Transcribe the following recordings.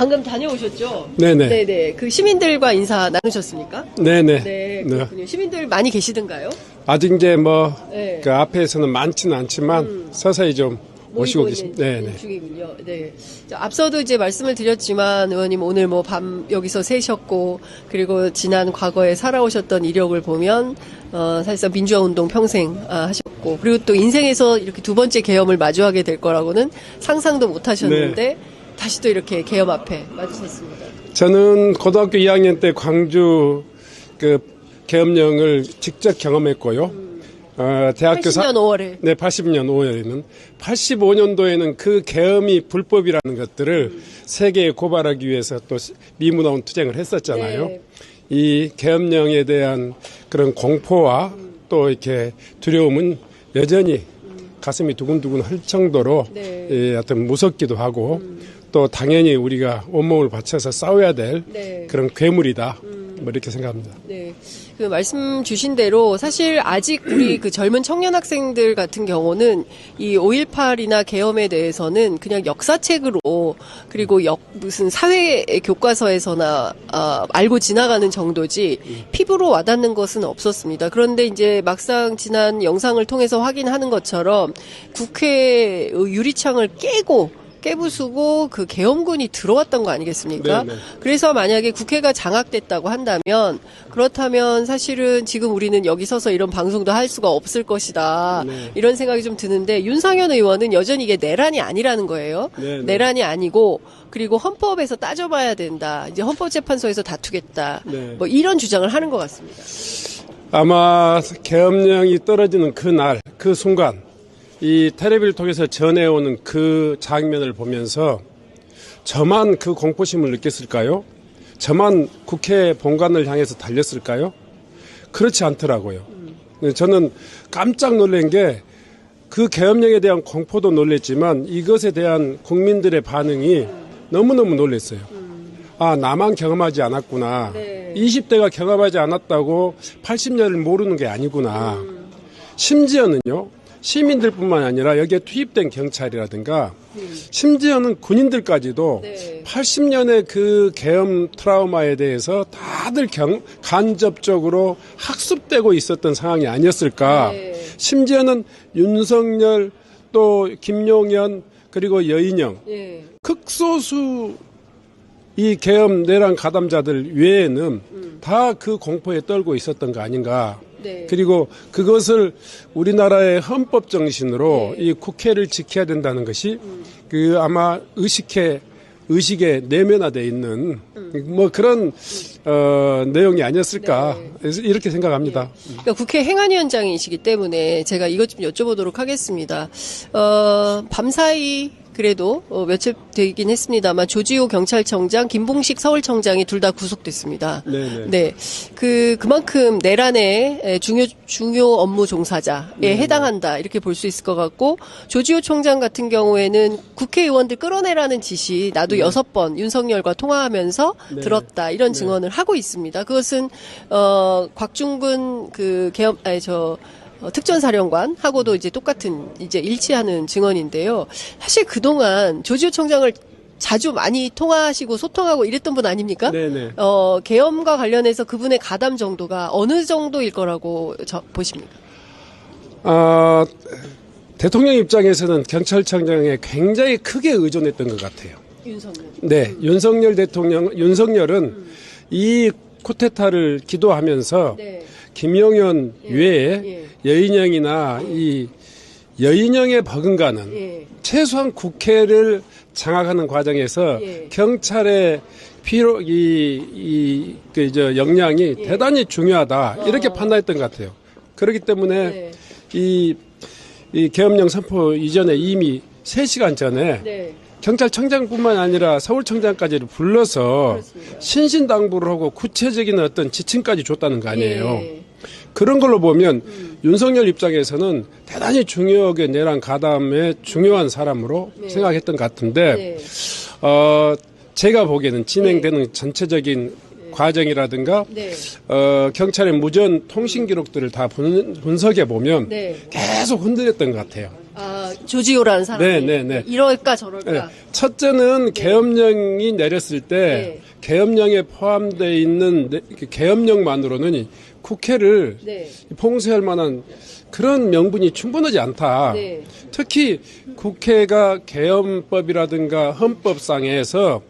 방금 다녀오셨죠? 네네. 네네. 그 시민들과 인사 나누셨습니까? 네네. 네, 그렇군요. 시민들 많이 계시던가요? 아직 이제 뭐, 네. 그 앞에서는 많지는 않지만, 서서히 좀 오시고 계십니다. 네네. 중이군요. 네. 앞서도 이제 말씀을 드렸지만 의원님 오늘 뭐 밤 여기서 새셨고 그리고 지난 과거에 살아오셨던 이력을 보면 사실상 민주화 운동 평생 하셨고 그리고 또 인생에서 이렇게 두 번째 계엄을 마주하게 될 거라고는 상상도 못 하셨는데 네. 다시 또 이렇게 계엄 앞에 마주쳤습니다. 저는 고등학교 2학년 때 광주 그 계엄령을 직접 경험했고요. 대학교 80년 5월에. 네, 80년 5월에는 85년도에는 그 계엄이 불법이라는 것들을 세계에 고발하기 위해서 또 미문화운 투쟁을 했었잖아요. 네. 이 계엄령에 대한 그런 공포와 또 이렇게 두려움은 여전히 가슴이 두근두근 할 정도로 네. 예, 하여튼 무섭기도 하고 또 당연히 우리가 온몸을 바쳐서 싸워야 될 네. 그런 괴물이다. 뭐 이렇게 생각합니다. 네. 그 말씀 주신 대로 사실 아직 우리 그 젊은 청년 학생들 같은 경우는 이 5.18이나 계엄에 대해서는 그냥 역사책으로 그리고 무슨 사회 교과서에서나 알고 지나가는 정도지 피부로 와닿는 것은 없었습니다. 그런데 이제 막상 지난 영상을 통해서 확인하는 것처럼 국회 유리창을 깨부수고 그 계엄군이 들어왔던 거 아니겠습니까? 네네. 그래서 만약에 국회가 장악됐다고 한다면 그렇다면 사실은 지금 우리는 여기 서서 이런 방송도 할 수가 없을 것이다. 네. 이런 생각이 좀 드는데 윤상현 의원은 여전히 이게 내란이 아니라는 거예요. 네네. 내란이 아니고 그리고 헌법에서 따져봐야 된다. 이제 헌법재판소에서 다투겠다. 네. 뭐 이런 주장을 하는 것 같습니다. 아마 계엄령이 떨어지는 그날, 그 순간 이 텔레비를 통해서 전해오는 그 장면을 보면서 저만 그 공포심을 느꼈을까요? 저만 국회 본관을 향해서 달렸을까요? 그렇지 않더라고요. 저는 깜짝 놀란 게 그 계엄령에 대한 공포도 놀랬지만 이것에 대한 국민들의 반응이 너무너무 놀랐어요. 아, 나만 경험하지 않았구나. 네. 20대가 경험하지 않았다고 80년을 모르는 게 아니구나. 심지어는요. 시민들뿐만 아니라 여기에 투입된 경찰이라든가 심지어는 군인들까지도 네. 80년의 그 계엄 트라우마에 대해서 다들 간접적으로 학습되고 있었던 상황이 아니었을까. 네. 심지어는 윤석열 또 김용현 그리고 여인영 예. 극소수 이 계엄 내란 가담자들 외에는 다 그 공포에 떨고 있었던 거 아닌가. 네. 그리고 그것을 우리나라의 헌법 정신으로 네. 이 국회를 지켜야 된다는 것이 그 아마 의식에 내면화되어 있는 뭐 그런 내용이 아니었을까. 네. 그래서 이렇게 생각합니다. 그러니까 국회 행안위원장이시기 때문에 제가 이것 좀 여쭤보도록 하겠습니다. 밤사이 그래도 며칠 되긴 했습니다만 조지호 경찰청장, 김봉식 서울청장이 둘 다 구속됐습니다. 네네. 네, 그만큼 내란의 중요 업무 종사자에 해당한다 이렇게 볼 수 있을 것 같고 조지호 총장 같은 경우에는 국회의원들 끌어내라는 지시 나도 6번 윤석열과 통화하면서 네. 들었다 이런 증언을 하고 있습니다. 그것은 곽중근 특전사령관하고도 이제 똑같은 이제 일치하는 증언인데요. 사실 그동안 조지호 총장을 자주 많이 통화하시고 소통하고 이랬던 분 아닙니까? 네네. 계엄과 관련해서 그분의 가담 정도가 어느 정도일 거라고 보십니까? 대통령 입장에서는 경찰청장에 굉장히 크게 의존했던 것 같아요. 윤석열. 네, 윤석열은 이 쿠데타를 기도하면서 네. 김용현 외에 여인영이나 이 여인영에 버금가는 예. 최소한 국회를 장악하는 과정에서 예. 경찰의 역량이 대단히 중요하다 이렇게 판단했던 것 같아요. 그렇기 때문에 네. 이 계엄령 선포 이전에 이미 3시간 전에 네. 경찰청장뿐만 아니라 서울청장까지를 불러서 그렇습니다. 신신당부를 하고 구체적인 어떤 지침까지 줬다는 거 아니에요. 예. 그런 걸로 보면 윤석열 입장에서는 대단히 중요하게 내란 가담의 중요한 사람으로 네. 생각했던 것 같은데 네. 제가 보기에는 진행되는 전체적인 과정이라든가 네. 경찰의 무전 통신 기록들을 다 분석해 보면 네. 계속 흔들렸던 것 같아요. 조지호라는 사람이. 네. 이럴까 저럴까. 네. 첫째는 계엄령이 내렸을 때 계엄령에 포함되어 있는 계엄령만으로는 국회를 봉쇄할 만한 그런 명분이 충분하지 않다. 특히 국회가 계엄법이라든가 헌법상에서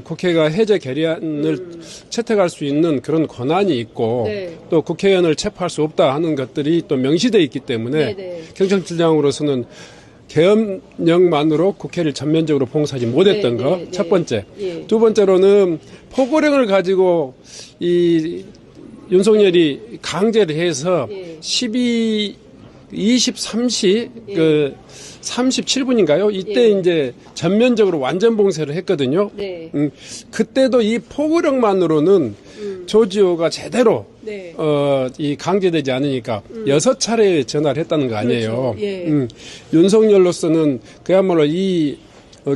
국회가 해제 결의안을 채택할 수 있는 그런 권한이 있고 또 국회의원을 체포할 수 없다 하는 것들이 또 명시되어 있기 때문에 경찰청장으로서는 계엄령만으로 국회를 전면적으로 봉쇄하지 못했던 거 첫 번째. 두 번째로는 포고령을 가지고 이 윤석열이 강제를 해서 23시 그 37분인가요? 이때 이제 전면적으로 완전 봉쇄를 했거든요. 그때도 이 포고령만으로는 조지호가 제대로 이 강제되지 않으니까 6차례 전화를 했다는 거 아니에요. 윤석열로서는 그야말로 이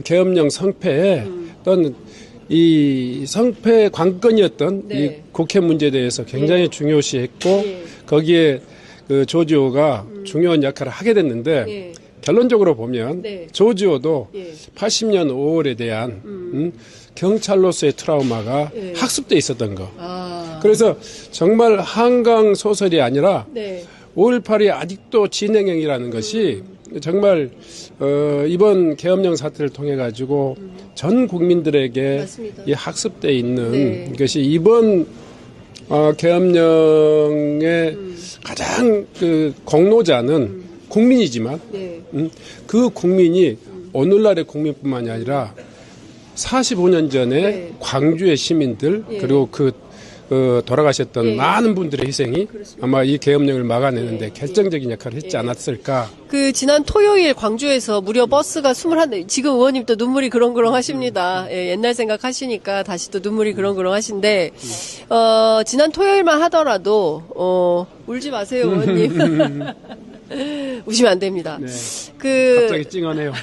계엄령 성패에 또는 이 성패 관건이었던 이 국회 문제에 대해서 굉장히 중요시했고 거기에 그 조지호가 중요한 역할을 하게 됐는데 결론적으로 보면 조지호도 80년 5월에 대한 경찰로서의 트라우마가 학습돼 있었던 거. 그래서 정말 한강 소설이 아니라 5.18이 아직도 진행형이라는 것이 정말 이번 계엄령 사태를 통해 가지고 전 국민들에게 이 학습돼 있는 것이 이번 계엄령의 가장 그 공로자는 국민이지만 그 국민이 오늘날의 국민뿐만이 아니라 45년 전에 광주의 시민들 그리고 돌아가셨던 많은 분들의 희생이 아마 이 계엄령을 막아내는데 결정적인 역할을 했지 않았을까. 그 지난 토요일 광주에서 무려 버스가 21대, 지금 의원님 또 눈물이 그렁그렁 하십니다. 옛날 생각하시니까 다시 또 눈물이 그렁그렁 하신데, 지난 토요일만 하더라도, 울지 마세요, 의원님. 우시면 안 됩니다. 갑자기 찡하네요.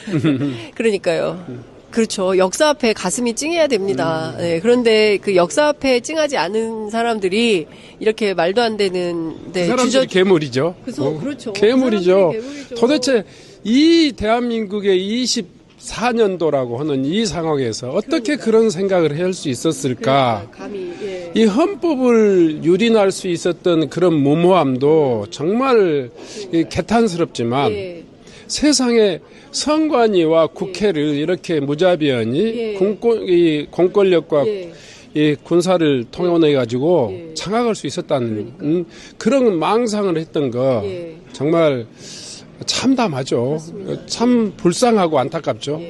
그러니까요. 그렇죠. 역사 앞에 가슴이 찡해야 됩니다. 그런데 그 역사 앞에 찡하지 않은 사람들이 이렇게 말도 안 되는 그 사람들이 괴물이죠. 그렇죠. 괴물이죠. 도대체 이 대한민국의 24년도라고 하는 이 상황에서 어떻게 그런 생각을 할 수 있었을까? 감히, 이 헌법을 유린할 수 있었던 그런 무모함도 정말 개탄스럽지만 세상에 선관위와 국회를 이렇게 무자비하니 공권력과 이 군사를 통용해 가지고 장악할 수 있었다는 그런 망상을 했던 거 정말 참담하죠. 참 불쌍하고 안타깝죠.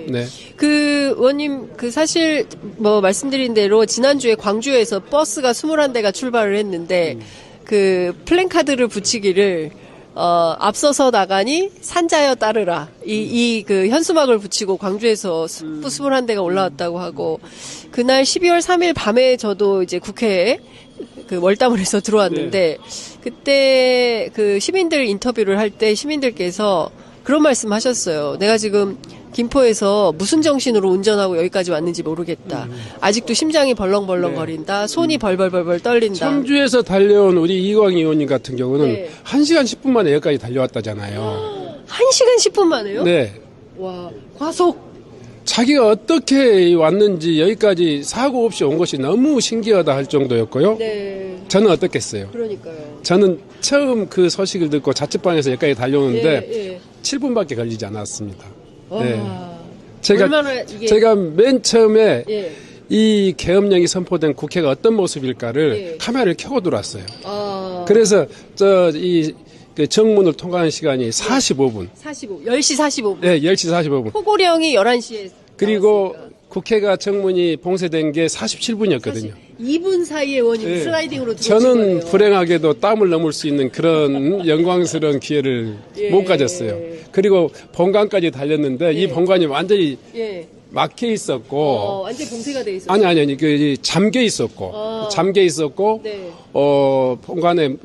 그 의원님 그 사실 뭐 말씀드린 대로 지난주에 광주에서 버스가 21대가 출발을 했는데 그 플랜카드를 붙이기를 앞서서 나가니 산자여 따르라. 그 현수막을 붙이고 광주에서 21대가 올라왔다고 하고, 그날 12월 3일 밤에 저도 이제 국회에 그 월담을 해서 들어왔는데, 그때 그 시민들 인터뷰를 할 때 시민들께서 그런 말씀 하셨어요. 내가 지금 김포에서 무슨 정신으로 운전하고 여기까지 왔는지 모르겠다. 아직도 심장이 벌렁벌렁 거린다. 손이 벌벌벌벌 떨린다. 청주에서 달려온 우리 이광희 의원님 같은 경우는 1시간 10분 만에 여기까지 달려왔다잖아요. 1시간 10분 만에요? 네. 와, 과속. 자기가 어떻게 왔는지 여기까지 사고 없이 온 것이 너무 신기하다 할 정도였고요. 저는 어떻겠어요? 그러니까요. 저는 처음 그 소식을 듣고 자취방에서 여기까지 달려오는데 7분밖에 걸리지 않았습니다. 제가 맨 처음에 이 계엄령이 선포된 국회가 어떤 모습일까를 카메라를 켜고 들어왔어요. 그래서 그 정문을 통과하는 시간이 45분. 10시 45분. 네, 10시 45분. 포고령이 11시에 그리고 국회가 정문이 봉쇄된 게 47분이었거든요. 2분 사이에 의원님 슬라이딩으로 들어오신 저는 거네요. 불행하게도 땀을 넘을 수 있는 그런 영광스러운 기회를 못 가졌어요. 그리고 본관까지 달렸는데 이 본관이 완전히 막혀 있었고 완전 봉쇄가 돼 있었어요. 아니 잠겨 있었고 본관에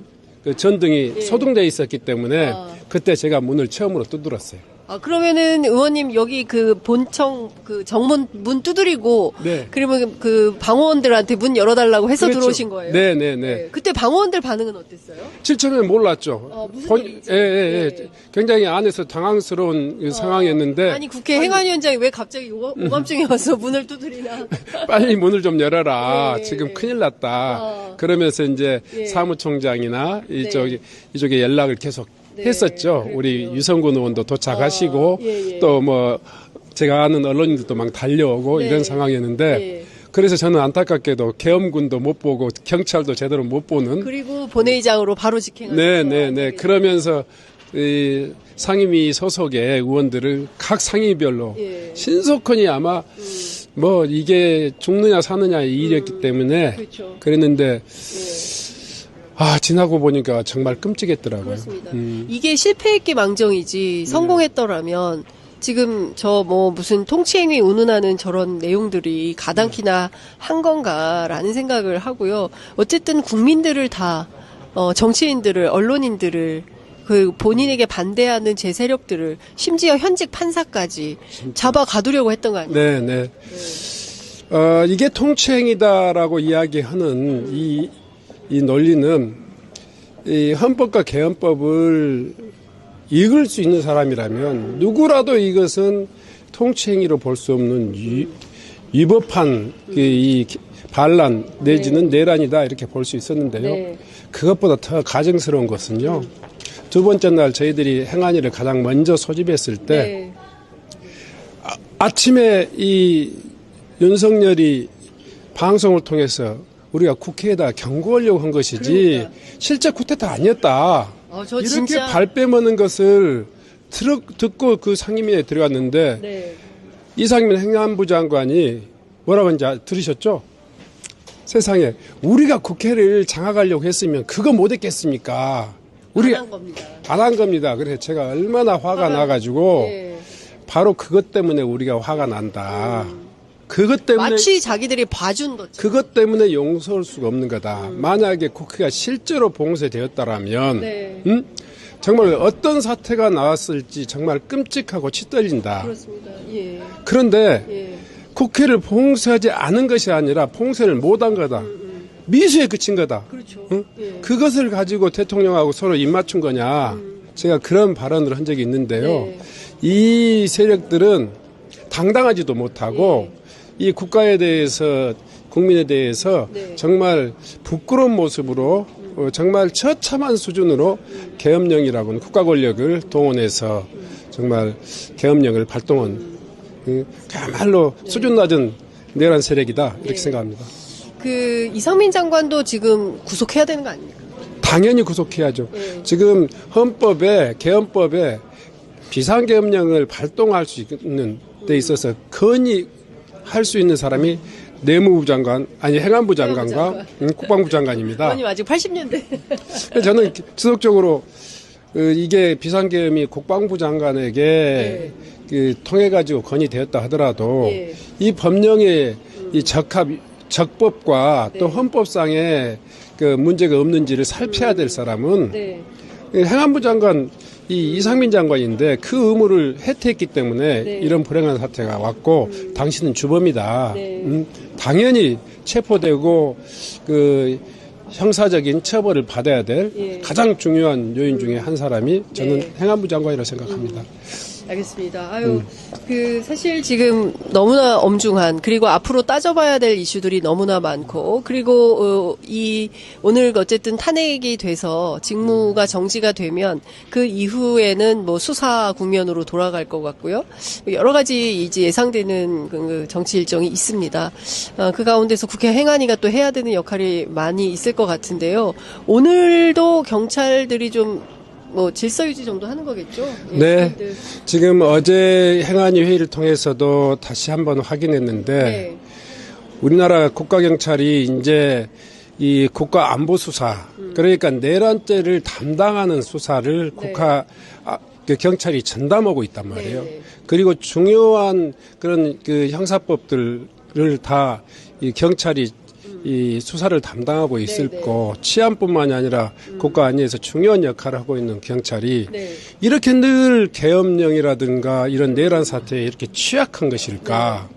그 전등이 소등돼 있었기 때문에 그때 제가 문을 처음으로 두드렸어요. 아, 그러면은 의원님 여기 그 본청 그 정문 문 두드리고 네. 그러면 그 방호원들한테 문 열어달라고 해서 그렇죠. 들어오신 거예요? 네네네. 그때 방호원들 반응은 어땠어요? 처음에 몰랐죠. 무슨 일인지. 네. 굉장히 안에서 당황스러운 상황이었는데 아니 국회 행안위원장이 왜 갑자기 오감증이 와서 문을 두드리나? 빨리 문을 좀 열어라. 예, 지금 예. 큰일 났다. 그러면서 이제 예. 사무총장이나 이쪽에 연락을 계속 네, 했었죠. 그랬군요. 우리 유성군 의원도 도착하시고 예. 또 뭐 제가 아는 언론인들도 막 달려오고 네. 이런 상황이었는데 예. 그래서 저는 안타깝게도 계엄군도 못 보고 경찰도 제대로 못 보는 그리고 본회의장으로 바로 직행하는 네네네. 그러면서 이 상임위 소속의 의원들을 각 상임위별로 예. 신속하니 아마 뭐 이게 죽느냐 사느냐의 일이었기 때문에 그렇죠. 그랬는데 예. 지나고 보니까 정말 끔찍했더라고요. 그렇습니다. 이게 실패했기 망정이지 성공했더라면 지금 저 뭐 무슨 통치행위 운운하는 저런 내용들이 가당키나 한 건가라는 생각을 하고요. 어쨌든 국민들을 다 정치인들을 언론인들을 그 본인에게 반대하는 제 세력들을 심지어 현직 판사까지 잡아 가두려고 했던 거 아니에요? 네네. 이게 통치행위다라고 이야기하는 이 논리는 이 헌법과 개헌법을 읽을 수 있는 사람이라면 누구라도 이것은 통치행위로 볼 수 없는 위법한 이 반란 내지는 내란이다 이렇게 볼 수 있었는데요. 네. 그것보다 더 가증스러운 것은요. 두 번째 날 저희들이 행안위를 가장 먼저 소집했을 때 네. 아침에 이 윤석열이 방송을 통해서 우리가 국회에다 경고하려고 한 것이지 그러니까. 실제 쿠데타 아니었다. 저 이렇게 진짜 발 빼먹는 것을 듣고 그 상임위에 들어갔는데 네. 이상민 행안부 장관이 뭐라고 했는지 들으셨죠? 세상에 우리가 국회를 장악하려고 했으면 그거 못했겠습니까? 우리 안 한 겁니다. 안 한 겁니다. 그래서 제가 얼마나 화가 나가지고 네. 바로 그것 때문에 우리가 화가 난다. 그것 때문에 마치 자기들이 봐준 거죠. 그것 때문에 용서할 수가 없는 거다. 만약에 국회가 실제로 봉쇄되었다라면 네. 정말 어떤 사태가 나왔을지 정말 끔찍하고 치떨린다. 그렇습니다. 예. 그런데 예. 국회를 봉쇄하지 않은 것이 아니라 봉쇄를 못한 거다. 미수에 그친 거다. 그렇죠. 응? 예. 그것을 가지고 대통령하고 서로 입맞춘 거냐. 제가 그런 발언을 한 적이 있는데요. 네. 이 세력들은 당당하지도 못하고 이 국가에 대해서 국민에 대해서 네. 정말 부끄러운 모습으로 정말 처참한 수준으로 계엄령이라고는 국가 권력을 동원해서 정말 계엄령을 발동한 그야말로 수준 낮은 내란 세력이다 이렇게 생각합니다. 그 이상민 장관도 지금 구속해야 되는 거 아닙니까? 당연히 구속해야죠. 네. 지금 헌법에 계엄법에 비상계엄령을 발동할 수 있는 데 있어서 건의할 수 있는 사람이 내무부 장관, 아니 행안부 장관과 국방부 장관입니다. 의원님 아직 80년대. 그래서 저는 지속적으로 이게 비상계엄이 국방부 장관에게 통해 가지고 건의되었다 하더라도 예. 이 법령의 이 적법과 또 헌법상의 그 문제가 없는지를 살펴야 될 사람은 네. 행안부 장관 이상민 장관인데 그 의무를 해태했기 때문에 이런 불행한 사태가 왔고 당신은 주범이다. 당연히 체포되고 그 형사적인 처벌을 받아야 될 가장 중요한 요인 중에 한 사람이 저는 행안부 장관이라고 생각합니다. 알겠습니다. 그 사실 지금 너무나 엄중한 그리고 앞으로 따져봐야 될 이슈들이 너무나 많고 그리고 이 오늘 어쨌든 탄핵이 돼서 직무가 정지가 되면 그 이후에는 뭐 수사 국면으로 돌아갈 것 같고요. 여러 가지 이제 예상되는 그 정치 일정이 있습니다. 그 가운데서 국회 행안위가 또 해야 되는 역할이 많이 있을 것 같은데요. 오늘도 경찰들이 좀 뭐 질서 유지 정도 하는 거겠죠? 네. 국민들. 지금 어제 행안위 회의를 통해서도 다시 한번 확인했는데 네. 우리나라 국가경찰이 이제 이 국가안보수사 그러니까 내란죄를 담당하는 수사를 그 경찰이 전담하고 있단 말이에요. 네. 그리고 중요한 그런 그 형사법들을 다 이 경찰이 이 수사를 담당하고 있을 네, 네. 거 치안뿐만이 아니라 국가 안위에서 중요한 역할을 하고 있는 경찰이 네. 이렇게 늘 계엄령이라든가 이런 내란 사태에 이렇게 취약한 것일까?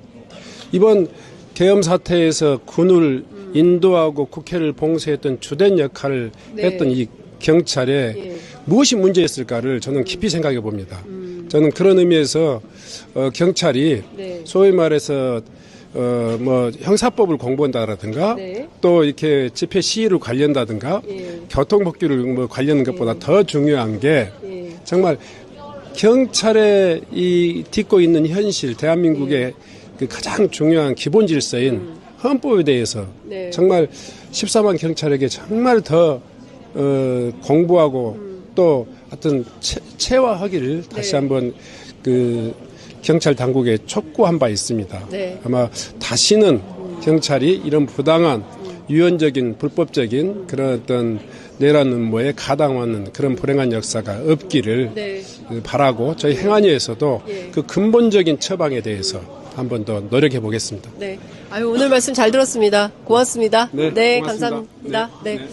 이번 계엄 사태에서 군을 인도하고 국회를 봉쇄했던 주된 역할을 네. 했던 이 경찰에 예. 무엇이 문제였을까를 저는 깊이 생각해 봅니다. 저는 그런 의미에서 경찰이 네. 소위 말해서 뭐 형사법을 공부한다라든가 네. 또 이렇게 집회 시위를 관련다든가 예. 교통법규를 뭐 관련한 것보다 더 중요한 게 예. 정말 경찰에 이 딛고 있는 현실 대한민국의 그 가장 중요한 기본 질서인 헌법에 대해서 네. 정말 14만 경찰에게 정말 더 공부하고 또 하여튼 체화하기를 다시 네. 한번 그 경찰 당국에 촉구한 바 있습니다. 네. 아마 다시는 경찰이 이런 부당한 유연적인 불법적인 그런 어떤 내란 음모에 가담하는 그런 불행한 역사가 없기를 네. 바라고 저희 행안위에서도 예. 그 근본적인 처방에 대해서 한 번 더 노력해 보겠습니다. 네. 아유, 오늘 말씀 잘 들었습니다. 고맙습니다. 네, 고맙습니다. 감사합니다. 네.